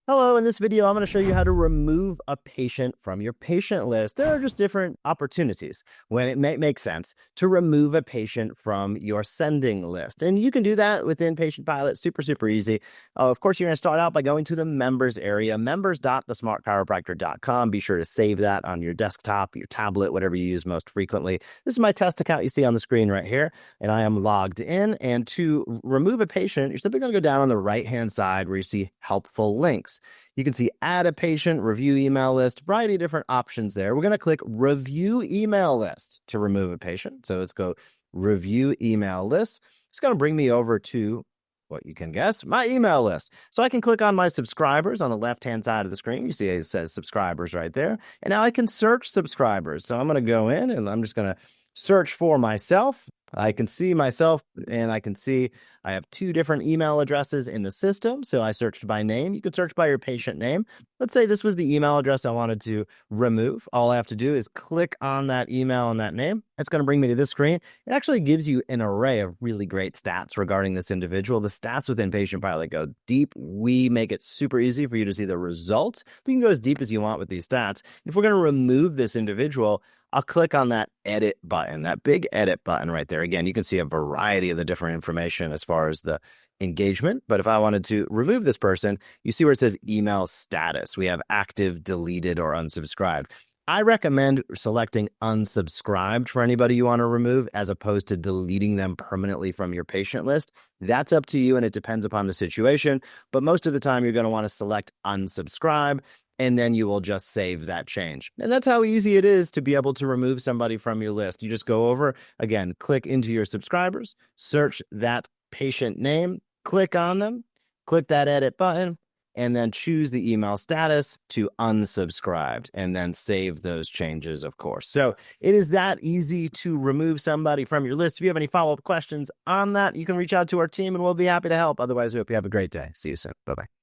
Hello, in this video, I'm going to show you how to remove a patient from your patient list. There are just different opportunities when it may make sense to remove a patient from your sending list. And you can do that within Patient Pilot, super easy. Of course, you're going to start out by going to the members area, members.thesmartchiropractor.com. Be sure to save that on your desktop, your tablet, whatever you use most frequently. This is my test account you see on the screen right here, and I am logged in. And to remove a patient, you're simply going to go down on the right-hand side where you see helpful links. You can see add a patient, review email list, variety of different options there. We're going to click review email list to remove a patient. So let's go review email list. It's going to bring me over to what you can guess, my email list. So I can click on my subscribers on the left-hand side of the screen. You see it says subscribers right there. And now I can search subscribers. So I'm going to go in and I'm just going to search for myself. I can see myself and I can see I have two different email addresses in the system. So I searched by name. You could search by your patient name. Let's say this was the email address I wanted to remove. All I have to do is click on that email and that name. It's going to bring me to this screen. It actually gives you an array of really great stats regarding this individual. The stats within Patient Pilot go deep. We make it super easy for you to see the results. But you can go as deep as you want with these stats. If we're going to remove this individual, I'll click on that edit button, that big edit button right there. Again, you can see a variety of the different information as far as the engagement. But if I wanted to remove this person, you see where it says email status. We have active, deleted, or unsubscribed. I recommend selecting unsubscribed for anybody you want to remove as opposed to deleting them permanently from your patient list. That's up to you and it depends upon the situation. But most of the time, you're going to want to select unsubscribe. And then you will just save that change. And that's how easy it is to be able to remove somebody from your list. You just go over, again, click into your subscribers, search that patient name, click on them, click that edit button, and then choose the email status to unsubscribed, and then save those changes, of course. So it is that easy to remove somebody from your list. If you have any follow-up questions on that, you can reach out to our team and we'll be happy to help. Otherwise, we hope you have a great day. See you soon. Bye-bye.